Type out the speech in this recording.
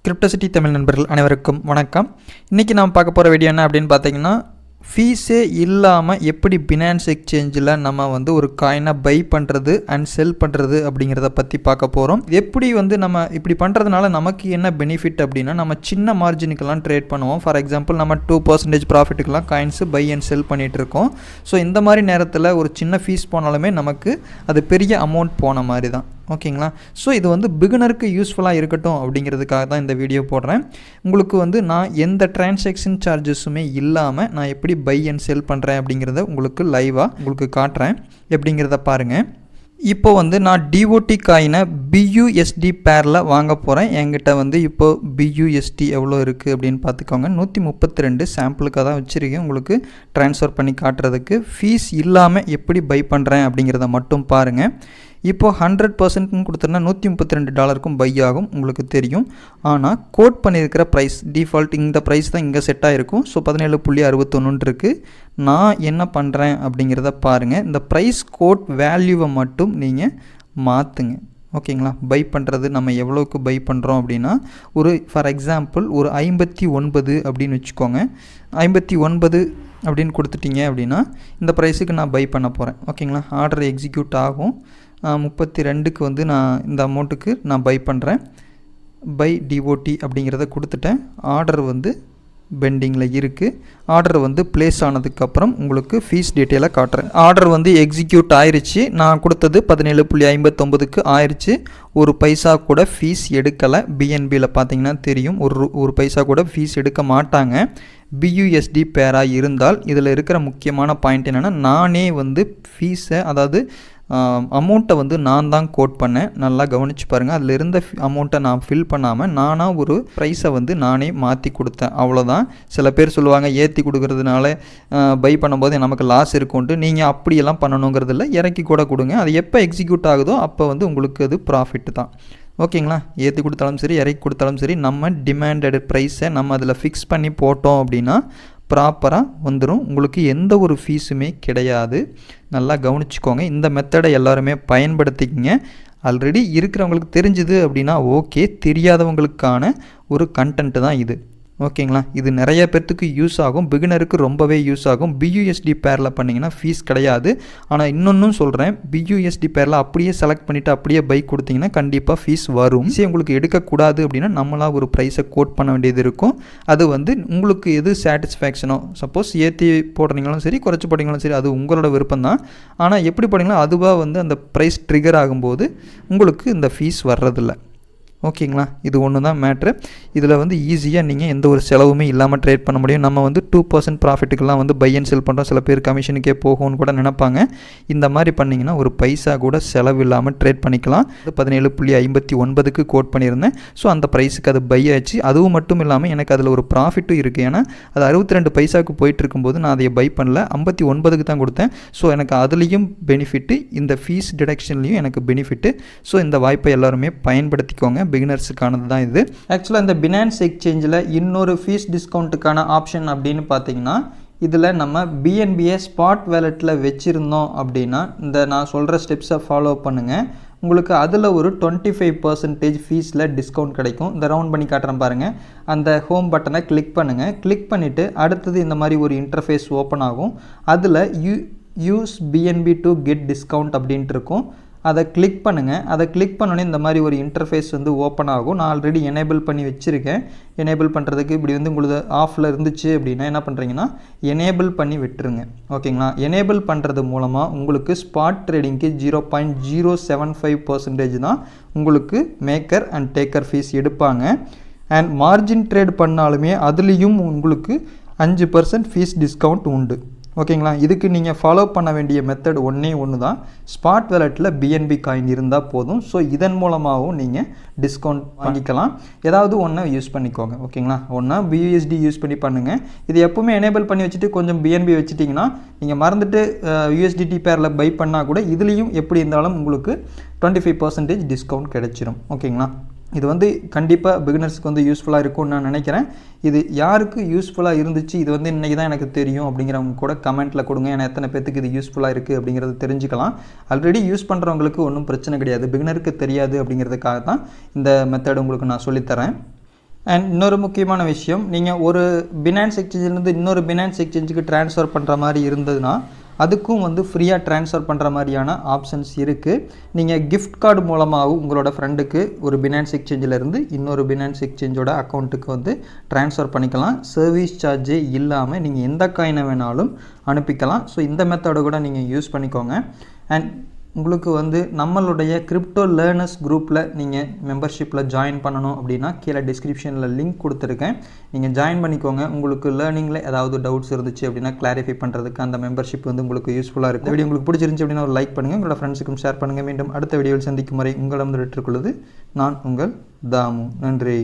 Crypto City Tamil நண்பர்கள் அனைவருக்கும் வணக்கம். இன்றைக்கி நாம் பார்க்க போகிற வீடியோ என்ன அப்படின்னு பார்த்தீங்கன்னா, ஃபீஸே இல்லாமல் எப்படி பினான்ஸ் எக்ஸ்சேஞ்சில் நம்ம ஒரு காயினை பை பண்ணுறது அண்ட் செல் பண்ணுறது அப்படிங்கிறத பற்றி பார்க்க போகிறோம். எப்படி நம்ம இப்படி பண்ணுறதுனால நமக்கு என்ன பெனிஃபிட் அப்படின்னா, நம்ம சின்ன மார்ஜினுக்கெல்லாம் ட்ரேட் பண்ணுவோம். ஃபார் எக்ஸாம்பிள் நம்ம 2% ப்ராஃபிட்டுக்கெல்லாம் காயின்ஸு பை அண்ட் செல் பண்ணிகிட்டு இருக்கோம். ஸோ இந்த மாதிரி நேரத்தில் ஒரு சின்ன ஃபீஸ் போனாலுமே நமக்கு அது பெரிய அமௌண்ட் போன மாதிரி தான். ஓகேங்களா? ஸோ இது பிகினருக்கு யூஸ்ஃபுல்லாக இருக்கட்டும் அப்படிங்கிறதுக்காக தான் இந்த வீடியோ போடுறேன். உங்களுக்கு நான் எந்த டிரான்சாக்ஷன் சார்ஜஸுமே இல்லாமல் நான் எப்படி பை அண்ட் செல் பண்ணுறேன் அப்படிங்கிறத உங்களுக்கு காட்டுறேன். எப்படிங்கிறத பாருங்கள். இப்போ நான் டிஓடி காயினை பியூஎஸ்டி பேரில் வாங்க போகிறேன். என்கிட்ட இப்போ பியூஎஸ்டி எவ்வளோ இருக்குது அப்படின்னு பார்த்துக்கோங்க. 132 சாம்பிளுக்காக தான் வச்சுருக்கேன், உங்களுக்கு ட்ரான்ஸ்ஃபர் பண்ணி காட்டுறதுக்கு. ஃபீஸ் இல்லாமல் எப்படி பை பண்ணுறேன் அப்படிங்கிறத மட்டும் பாருங்கள். இப்போது 100% கொடுத்துருந்தா $132 பை ஆகும், உங்களுக்கு தெரியும். ஆனால் கோட் பண்ணியிருக்கிற ப்ரைஸ் டிஃபால்ட் இந்த ப்ரைஸ் தான் இங்கே செட் ஆகிருக்கும். ஸோ 17.61 இருக்குது. நான் என்ன பண்ணுறேன் அப்படிங்கிறத பாருங்கள். இந்த ப்ரைஸ் கோட் வேல்யூவை மட்டும் நீங்கள் மாற்றுங்க. ஓகேங்களா? பை பண்ணுறது நம்ம எவ்வளோக்கு பை பண்ணுறோம் அப்படின்னா, ஃபார் எக்ஸாம்பிள் 59 அப்படின்னு வச்சுக்கோங்க. 59 அப்படின்னு கொடுத்துட்டிங்க அப்படின்னா இந்த ப்ரைஸுக்கு நான் பை பண்ண போகிறேன். ஓகேங்களா? ஆர்டர் எக்ஸிக்யூட் ஆகும். 32க்கு நான் இந்த அமௌண்ட்டுக்கு நான் பை பண்ணுறேன். பை டிஓடி அப்படிங்கிறத கொடுத்துட்டேன். ஆர்டர் பெண்டிங்கில் இருக்குது. ஆர்டர் ப்ளேஸ் ஆனதுக்கப்புறம் உங்களுக்கு ஃபீஸ் டீட்டெயிலாக காட்டுறேன். ஆர்டர் எக்ஸிக்யூட் ஆயிடுச்சு. நான் கொடுத்தது 17.59க்கு ஆயிடுச்சு. ஒரு பைசா கூட ஃபீஸ் எடுக்கலை. பிஎன்பியில் பார்த்தீங்கன்னா தெரியும், ஒரு பைசா கூட ஃபீஸ் எடுக்க மாட்டாங்க. பியூஎஸ்டி பேராக இருந்தால் இதில் இருக்கிற முக்கியமான பாயிண்ட் என்னென்னா, நானே ஃபீஸை அதாவது அமௌண்ட்டை நான் தான் கோட் பண்ணேன். நல்லா கவனித்து பாருங்கள். அதில் இருந்த அமௌண்ட்டை நான் ஃபில் பண்ணாமல் நானாக ஒரு ப்ரைஸை நானே மாற்றி கொடுத்தேன். அவ்வளோதான். சில பேர் சொல்லுவாங்க ஏற்றி கொடுக்குறதுனால பை பண்ணும்போது நமக்கு லாஸ் இருக்கும்ட்டு. நீங்கள் அப்படியெல்லாம் பண்ணணுங்கிறது இல்லை, இறக்கி கூட கொடுங்க. அது எப்போ எக்ஸிக்யூட் ஆகுதோ அப்போ உங்களுக்கு அது ப்ராஃபிட் தான். ஓகேங்களா? ஏற்றி கொடுத்தாலும் சரி இறக்கி கொடுத்தாலும் சரி, நம்ம டிமாண்டட் ப்ரைஸை நம்ம அதில் ஃபிக்ஸ் பண்ணி போட்டோம் அப்படின்னா ப்ராப்பராக வந்துடும். உங்களுக்கு எந்த ஒரு ஃபீஸுமே கிடையாது. நல்லா கவனிச்சுக்கோங்க. இந்த மெத்தடை எல்லாருமே பயன்படுத்திக்கிங்க. ஆல்ரெடி இருக்கிறவங்களுக்கு தெரிஞ்சுது அப்படின்னா ஓகே, தெரியாதவங்களுக்கான ஒரு கண்டென்ட்டு தான் இது. ஓகேங்களா? இது நிறைய பேர்த்துக்கு யூஸ் ஆகும். பிகினருக்கு ரொம்பவே யூஸ் ஆகும். பியூஎஸ்டி பேரில் பண்ணிங்கன்னா ஃபீஸ் கிடையாது. ஆனால் இன்னொன்றும் சொல்கிறேன், பியூஎஸ்டி பேரில் அப்படியே செலக்ட் பண்ணிவிட்டு அப்படியே பை கொடுத்தீங்கன்னா கண்டிப்பாக ஃபீஸ் வரும். உங்களுக்கு எடுக்கக்கூடாது அப்படின்னா நம்மளாக ஒரு ப்ரைஸை கோட் பண்ண வேண்டியது இருக்கும். அது உங்களுக்கு எது சாட்டிஸ்ஃபேக்ஷனோ, சப்போஸ் ஏற்றி போடுறீங்களும் சரி குறைச்சி போடுறீங்களும் சரி, அது உங்களோட விருப்பம் தான். ஆனால் எப்படி போடுறீங்களோ அதுவாக அந்த ப்ரைஸ் ட்ரிகர் ஆகும்போது உங்களுக்கு இந்த ஃபீஸ் வர்றதில்லை. ஓகேங்களா? இது ஒன்று தான் மேட்ரு. இதில் ஈஸியாக நீங்கள் எந்த ஒரு செலவுமே இல்லாமல் ட்ரேட் பண்ண முடியும். நம்ம 2% ப்ராஃபிட்டுக்கெல்லாம் பை அண்ட் செல் பண்ணுறோம். சில பேர் கமிஷனுக்கே போகும்னு கூட நினைப்பாங்க. இந்த மாதிரி பண்ணிங்கன்னா ஒரு பைசா கூட செலவு இல்லாமல் ட்ரேட் பண்ணிக்கலாம். 17.59க்கு கோட் பண்ணியிருந்தேன். ஸோ அந்த ப்ரைஸுக்கு அது பை ஆச்சு. அதுவும் மட்டும் இல்லாமல் எனக்கு அதில் ஒரு ப்ராஃபிட்டும் இருக்குது. ஏன்னா அது 62 பைசாவுக்கு போயிட்டு இருக்கும்போது நான் அதை பை பண்ணல, 59க்கு தான் கொடுத்தேன். ஸோ எனக்கு அதுலேயும் பெனிஃபிட்டு, இந்த ஃபீஸ் டிடக்ஷன்லேயும் எனக்கு பெனிஃபிட்டு. ஸோ இந்த வாய்ப்பை எல்லாருமே பயன்படுத்திக்கோங்க. பிகினர்ஸுக்கானது தான் இது. ஆக்சுவலாக இந்த பினான்ஸ் எக்ஸ்சேஞ்சில் இன்னொரு ஃபீஸ் டிஸ்கவுண்ட்டுக்கான ஆப்ஷன் அப்படின்னு பார்த்தீங்கன்னா, இதில் நம்ம பிஎன்பியை ஸ்பாட் வேலெட்டில் வச்சுருந்தோம் அப்படின்னா இந்த நான் சொல்கிற ஸ்டெப்ஸை ஃபாலோ பண்ணுங்கள். உங்களுக்கு அதில் ஒரு 25% ஃபீஸில் டிஸ்கவுண்ட் கிடைக்கும். இந்த ரவுண்ட் பண்ணி காட்டுறேன் பாருங்கள். அந்த ஹோம் பட்டனை கிளிக் பண்ணுங்கள். கிளிக் பண்ணிவிட்டு அடுத்தது இந்த மாதிரி ஒரு இன்டர்ஃபேஸ் ஓப்பன் ஆகும். அதில் use BNB to get discount அப்படின்ட்டு இருக்கும். அதை கிளிக் பண்ணுங்கள். அதை கிளிக் பண்ணோன்னே இந்த மாதிரி ஒரு இன்டர்ஃபேஸ் ஓப்பன் ஆகும். நான் ஆல்ரெடி எனேபிள் பண்ணி வச்சுருக்கேன். எனேபிள் பண்ணுறதுக்கு இப்படி உங்களுக்கு ஆஃபில் இருந்துச்சு அப்படின்னா என்ன பண்ணுறீங்கன்னா எனேபிள் பண்ணி விட்டுருங்க. ஓகேங்களா? எனேபிள் பண்ணுறது மூலமாக உங்களுக்கு ஸ்பாட் ட்ரேடிங்க்கு 0.075% தான் உங்களுக்கு மேக்கர் அண்ட் டேக்கர் ஃபீஸ் எடுப்பாங்க. அண்ட் மார்ஜின் ட்ரேட் பண்ணாலுமே அதுலேயும் உங்களுக்கு 5% ஃபீஸ் டிஸ்கவுண்ட் உண்டு. ஓகேங்களா? இதுக்கு நீங்கள் ஃபாலோ பண்ண வேண்டிய மெத்தட் ஒன்று தான். ஸ்பாட் வேலெட்டில் பிஎன்பி காயின் இருந்தால் போதும். ஸோ இதன் மூலமாகவும் நீங்கள் டிஸ்கவுண்ட் வாங்கிக்கலாம். ஏதாவது ஒன்று யூஸ் பண்ணிக்கோங்க. ஓகேங்களா? ஒன்றா பியூஎஸ்டி யூஸ் பண்ணி பண்ணுங்கள். இது எப்போவுமே எனேபிள் பண்ணி வச்சுட்டு கொஞ்சம் பிஎன்பி வச்சுட்டிங்கன்னா நீங்கள் மறந்துட்டு யூஎஸ்டிடி பேரில் பை பண்ணால் கூட இதுலேயும் எப்படி இருந்தாலும் உங்களுக்கு 25% டிஸ்கவுண்ட் கிடைச்சிரும். ஓகேங்களா? இது கண்டிப்பாக பிகினர்ஸ்க்கு யூஸ்ஃபுல்லாக இருக்கும்னு நான் நினைக்கிறேன். இது யாருக்கு யூஸ்ஃபுல்லாக இருந்துச்சு, இது இன்றைக்கி தான் எனக்கு தெரியும் அப்படிங்கிறவங்க கூட கமெண்ட்டில் கொடுங்க. ஏன்னா எத்தனை பேத்துக்கு இது யூஸ்ஃபுல்லாக இருக்குது அப்படிங்கிறது தெரிஞ்சுக்கலாம். ஆல்ரெடி யூஸ் பண்ணுறவங்களுக்கு ஒன்றும் பிரச்சனை கிடையாது. பிகினருக்கு தெரியாது அப்படிங்கிறதுக்காக தான் இந்த மெத்தட் உங்களுக்கு நான் சொல்லித்தரேன். அண்ட் இன்னொரு முக்கியமான விஷயம், நீங்கள் ஒரு பினான்ஸ் எக்ஸ்சேஞ்சிலேருந்து இன்னொரு பினான்ஸ் எக்ஸ்சேஞ்சுக்கு ட்ரான்ஸ்ஃபர் பண்ணுற மாதிரி இருந்ததுன்னா அதுக்கும் வந்து ஃப்ரீயாக ட்ரான்ஸ்ஃபர் பண்ணுற மாதிரியான ஆப்ஷன்ஸ் இருக்குது. நீங்கள் கிஃப்ட் கார்டு மூலமாகவும் உங்களோட ஃப்ரெண்டுக்கு ஒரு பினான்ஸ் எக்ஸ்சேஞ்சிலேருந்து இன்னொரு பினான்ஸ் எக்ஸ்சேஞ்சோட அக்கௌண்ட்டுக்கு வந்து ட்ரான்ஸ்ஃபர் பண்ணிக்கலாம். சர்வீஸ் சார்ஜே இல்லாமல் நீங்கள் எந்த காயினை வேணாலும் அனுப்பிக்கலாம். ஸோ இந்த மெத்தடை கூட நீங்கள் யூஸ் பண்ணிக்கோங்க. அண்ட் உங்களுக்கு வந்து நம்மளுடைய கிரிப்டோ லேர்னர்ஸ் குரூப்பில் நீங்கள் மெம்பர்ஷிப்பில் ஜாயின் பண்ணணும் அப்படின்னா கீழே டிஸ்கிரிப்ஷனில் லிங்க் கொடுத்துருக்கேன். நீங்கள் ஜாயின் பண்ணிக்கோங்க. உங்களுக்கு லேர்னிங்கில் ஏதாவது டவுட்ஸ் இருந்துச்சு அப்படின்னா கிளாரிஃபை பண்ணுறதுக்கு அந்த மெம்பர்ஷிப் வந்து உங்களுக்கு யூஸ்ஃபுல்லாக இருக்கும். வீடியோ உங்களுக்கு பிடிச்சிருந்துச்சு அப்படின்னா ஒரு லைக் பண்ணுங்கள், உங்களோட ஃப்ரெண்ட்ஸுக்கும் ஷேர் பண்ணுங்கள். மீண்டும் அடுத்த வீடியோவில் சந்திக்கும் வரை உங்களிடம் விட்டுக்கொள்வது நான் உங்கள் தாமு. நன்றி.